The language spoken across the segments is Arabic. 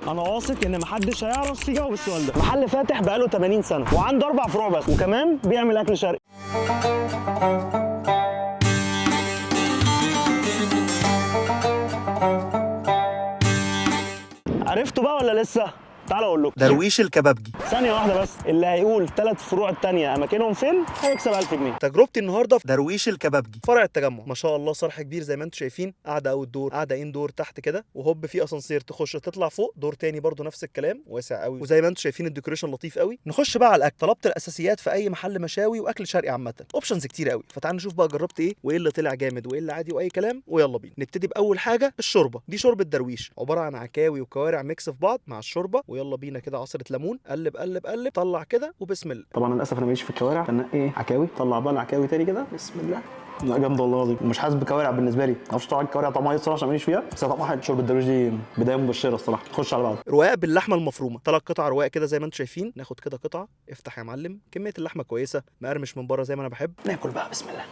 انا واثق ان محدش هيعرف يجاوب السؤال ده. محل فاتح بقاله 80 سنه وعنده 4 فروع بس، وكمان بيعمل اكل شرقي. عرفتوا بقى ولا لسه؟ تعالوا اقول لكم. درويش الكبابجي. ثانيه واحده بس، اللي هيقول 3 فروع الثانيه اماكنهم فين هيكسب 1000 جنيه. تجربتي النهارده في درويش الكبابجي فرع التجمع. ما شاء الله صرح كبير زي ما انتم شايفين، قاعده اوت دور، قاعده ان دور تحت كده، وهوب في اسانسير تخش تطلع فوق دور تاني برده نفس الكلام، واسع قوي، وزي ما انتم شايفين الديكوريشن لطيف قوي. نخش بقى على الاكل. طلبت الاساسيات في اي محل مشاوي واكل شرقي عامه، اوبشنز كتير قوي، فتعال نشوف بقى جربت ايه وايه اللي طلع جامد وايه اللي عادي واي كلام، ويلا بينا. نبتدي باول حاجه الشوربه. دي شوربه درويش، عباره عن عكاوي وكوارع ميكس في بعض مع الشوربه، ويلا بينا كده عصره ليمون، قلب قلب قلب، طلع كده وبسم الله. طبعا للاسف انا ماليش في الكوارع، فنقي عكاوي، طلع بقى العكاوي تاني كده، بسم الله. لا جامده والله العظيم، مش حاسس بكوارع بالنسبه لي، ما اعرفش طبعا الكوارع طعمها ايه الصراحه عشان ماليش فيها، بس طعمها حلو. شوربه درويش دي بدايه مبشره الصراحه. خش على بعض. رواق باللحمه المفرومه، 3 قطع رواق كده زي ما انتم شايفين. ناخد كده قطعه، افتح يا معلم. كميه اللحمه كويسه، مقرمش من بره زي ما انا بحب. ناكل بقى بسم الله.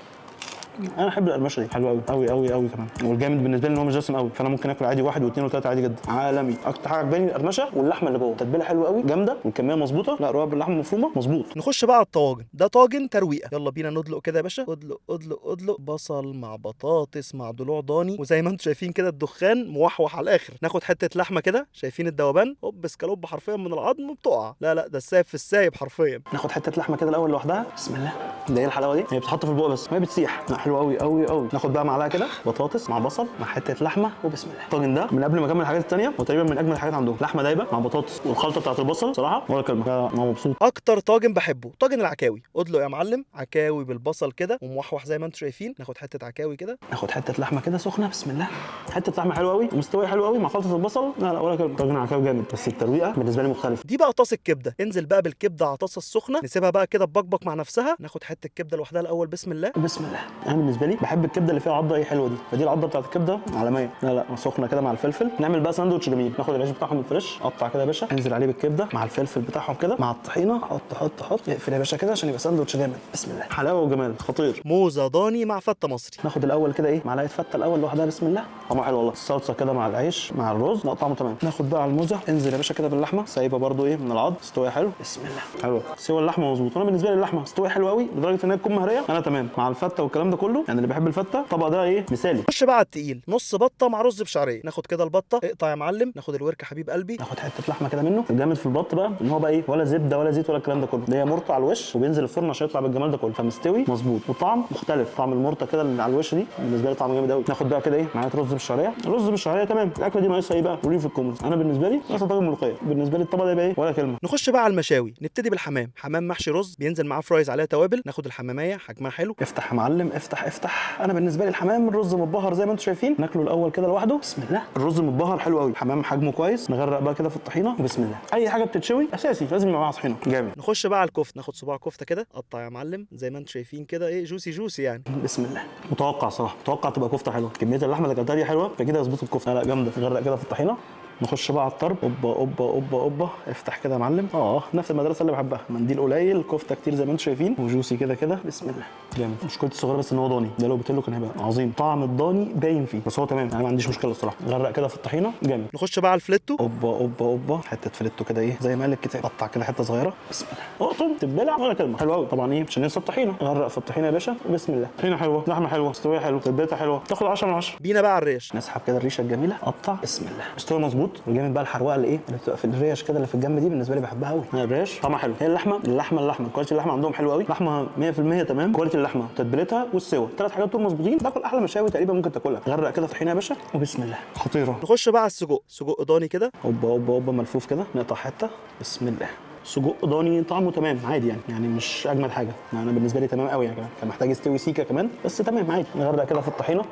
انا احب القرمشه دي، حلوه قوي قوي قوي قوي كمان، والجامد بالنسبه لي ان هو مش دسم قوي، فانا ممكن اكل عادي 1 و2 و3 عادي جدا. عالمي. اكتر حاجه عجباني القرمشه واللحمه اللي جوه، تتبيله حلوه قوي جامده والكميه مظبوطه. لا رواق باللحمه المفرومه مظبوط. نخش بقى على الطواجن. ده طاجن ترويقه، يلا بينا ندلق كده يا باشا. ادلق ادلق ادلق، بصل مع بطاطس مع ضلوع ضاني، وزي ما انتم شايفين كده الدخان موحوح على الاخر. ناخد حته لحمه كده، شايفين الدوبان، هوب اسكالوب حرفيا من العظم بتقع. لا لا ده السايب في السايب حرفيا. ناخد حته لحمه كده الاول لوحدها، بسم الله. ده ايه الحلاوه دي؟ هي بتتحط في البوق بس ما بتسيح. لا حلوه قوي قوي قوي. ناخد بقى معلقه كده بطاطس مع بصل مع حته لحمه، وبسم الله. الطاجن ده من قبل ما اكمل الحاجات الثانيه وتقريبا من اجمل الحاجات عندهم. لحمه دايبه مع بطاطس والخلطه بتاعت البصل صراحه ولا كلمه. انا مبسوط. اكتر طاجن بحبه طاجن العكاوي. ادلق يا معلم عكاوي بالبصل كده وموحوح زي ما انتم شايفين. ناخد حته عكاوي كده، ناخد حته لحمه كده سخنه، بسم الله. حته لحمه حلوه قوي ومستويه حلوه قوي مع خلطه البصل. لا لا ولا كلمه. طاجن عكاوي جامد، بس الترويقه بالنسبه لي مختلفه. دي بقى طاسه كبده. انزل بقى بالكبده على الطاسه السخنه، نسيبها بقى كده تبقبق مع نفسها. ناخد حته كبده لوحدها الاول، بسم الله بسم الله. انا بالنسبه لي بحب الكبده اللي فيها عضه ايه حلوه دي، فدي العضه بتاعت الكبده عالميه. لا لا سخنه كده مع الفلفل. نعمل بقى ساندوتش جميل. ناخد العيش بتاعهم الفريش، قطع كده يا باشا، انزل عليه بالكبده مع الفلفل بتاعهم كده مع الطحينه، حط حط حط، اقفل يا باشا كده عشان يبقى ساندوتش جامد. بسم الله. حلاوه وجمال خطير. موزه ضاني مع فته مصري. ناخد الاول كده ايه معلقه فته الاول لوحدها، بسم الله. طعمها حلو والله. الصلصه كده مع العيش مع الرز، لا طعمه تمام. ناخد بقى على الموزه، انزل يا باشا كده باللحمه، سايبه برده ايه من العظم، استوى حلو، بسم الله. حلوه سوى اللحمه مظبوط. انا بالنسبه لي اللحمه استوى حلو قوي لدرجه ان هي تكون مهريه، انا تمام مع الفته والكلام ده كله. يعني اللي بيحب الفته الطبق ده ايه مثالي. خش بقى على التقيل. نص بطه مع رز بشعريه. ناخد كده البطه، اقطع يا معلم. ناخد الورك حبيب قلبي، ناخد حته لحمه كده منه. الجامد في البط بقى ان هو بقى ايه ولا زبده ولا زيت ولا الكلام ده كله، ده هي مرته على الوش وبينزل الفرن عشان يطلع بالجمال ده كله، فمستوي مظبوط وطعم مختلف. طعم المرته كده اللي على الوش دي بالنسبه لي طعم جامد قوي. ناخد بقى كده ايه معلقه رز بالشعريه. الرز بالشعريه تمام. الاكله دي ناقصها ايه بقى؟ قولوا لي في الكومنتس. انا بالنسبه لي ناقصه طاجن ملوخيه. بالنسبه لي الطبق ده يبقى ايه ولا كلمه. نخش بقى على المشاوي. نبتدي بالحمام. حمام محشي رز، بينزل معاه فرايز عليها توابل. ناخد الحماميه حجمها حلو، افتح يا معلم افتح افتح. انا بالنسبه لي الحمام الرز متبهر زي ما انتم شايفين. ناكله الاول كده لوحده، بسم الله. الرز متبهر حلو قوي، الحمام حجمه كويس. نغرق بقى كده في الطحينه، وبسم الله. اي حاجه بتتشوي اساسي لازم يبقى معاها طحينه جامد. نخش بقى على الكفته. ناخد صباع كفته كده، قطع يا معلم زي ما انتم شايفين كده، ايه جوسي جوسي يعني. بسم الله. متوقع صراحه، متوقع تبقى كفته حلوه. كميه اللحمه اللي كانت دي حلوه، فكده يظبط الكفته. لا جامده. نغرق كده في الطحينه. نخش بقى على الطرب. اوبا اوبا اوبا اوبا. افتح كده يا معلم. نفس المدرسه اللي بحبها. منديل قليل، كفته كتير زي ما انتم شايفين، وجوسي كده كده، بسم الله. جامد. مشكلتي الصغيره بس ان هو ضاني، ده لو قلت له كان هيبقى عظيم. طعم الضاني باين فيه، بس هو تمام. انا ما عنديش مشكله الصراحه. نغرق كده في الطحينه جامد. نخش بقى على الفليتو. اوبا اوبا اوبا. حته فليتو كده ايه زي ما قال الكتاب. قطع كده حته صغيره، بسم الله. اقطم تتبلع ولا كلمه. حلو قوي طبعا ايه مش هننسى الطحينه. نغرق في الطحينه يا باشا، وبسم الله. طحينه حلوه، لحمه حلوه، مستويه حلوه، تتبيلتها حلوه، تاخد 10 من 10. بينا بقى على الريش. نسحب كده الريشه الجميله، قطع، بسم الله. مستوي مظبوط وجامد. بقى الحروقه اللي ايه اللي بتبقى في الريش كده اللي في الجنب دي بالنسبه لي بحبها قوي. الريش طعمها حلو. هي اللحمه كواليتي اللحمه عندهم حلو قوي. لحمه 100% تمام. كواليتي اللحمه وتتبيلتها والسوا، 3 حاجات دول مظبوطين. باكل احلى مشاوي تقريبا ممكن تاكلها. غرق كده طحينه يا باشا، وبسم الله. خطيره. نخش بقى على السجق. سجق ضاني كده، اوبا اوبا اوبا ملفوف كده. نقطع حته، بسم الله. سجق ضاني طعمه تمام عادي يعني مش اجمل حاجه. انا بالنسبه لي تمام قوي يعني. كان محتاج يستوي سيكه كمان بس تمام عادي. نغرق كده في الطحينه.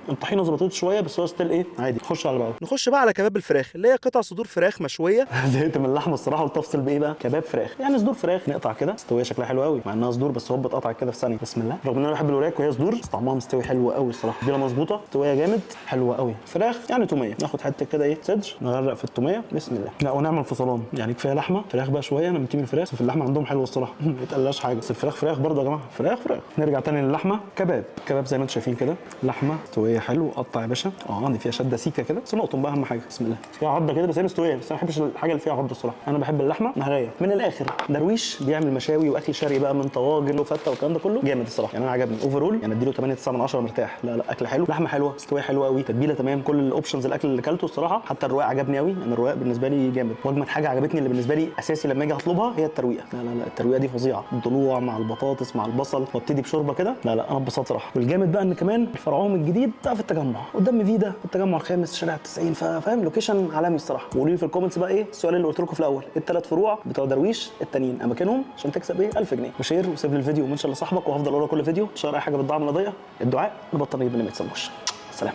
الطحينه ظبطت شويه بس هو ستيل ايه عادي. نخش على بعض. نخش بقى على كباب الفراخ اللي هي قطع صدور فراخ مشويه. زهقت من اللحمه الصراحه قلت افصل بايه بقى كباب فراخ. يعني صدور فراخ نقطع كده، مستويه شكلها حلو قوي مع انها صدور بس هو بتقطع كده في ثانيه، بسم الله. رغم ان انا بحب الوراك وهي صدور بس طعمها مستوي حلو قوي الصراحه. دي مظبوطه مستويه جامد حلوه قوي. فراخ يعني توميه. ناخد حته كده ايه صدر، نغرق في التوميه، بسم الله. لا ونعمل فصلان يعني كفايه لحمه. فراخ بقى شويه، انا من تيم الفراخ بس في اللحمه عندهم حلوه الصراحه. ما يتقلاش حاجه بس الفراخ فراخ برضه يا جماعه. فراخ. نرجع تاني للحمه. كباب زي ما انتم شايفين كده. لحمه مستويه مستويه حلو. قطع يا باشا. دي فيها شده سيكه كده بس نقطه بقى اهم حاجه. بسم الله. فيها عضه كده بس هي مستويه، بس انا ما بحبش الحاجه اللي فيها عضه الصراحه. انا بحب اللحمه نهاريه من الاخر. درويش بيعمل مشاوي واكل شرقي بقى من طواجن وفته والكلام ده كله جامد الصراحه. يعني انا عجبني اوفرول، يعني اديله 8 9 من 10 مرتاح. لا اكل حلو، لحمه حلوه، مستويه حلوه قوي، تتبيله تمام، كل الاوبشنز الاكل اللي اكلته الصراحه. حتى الرواق عجبني قوي، انا الرواق بالنسبه لي جامد. واجمد حاجه عجبتني اللي بالنسبه لي اساسي لما اجي اطلبها هي الترويقه. لا الترويقه دي فظيعه، الضلوع مع البطاطس مع البصل وابتدي بشوربه كده. لا انا اتبسطت صراحه. والجامد بقى ان كمان الفرعون الجديد بقى في التجمع قدام فيدا، التجمع الخامس شارع 90، فاهم لوكيشن عالمي الصراحه. وقولوا لي في الكومنتس بقى ايه السؤال اللي قلت لكم في الاول، الثلاث فروع بتوع درويش التانيين اماكنهم عشان تكسب ايه 1000 جنيه. وشير وسيب لي الفيديو ومنشن لصاحبك، وهفضل اقول لك كل فيديو شير اي حاجه بتدعم القضيه. الدعاء نبطل نجيب اللي ما يتسموش. سلام.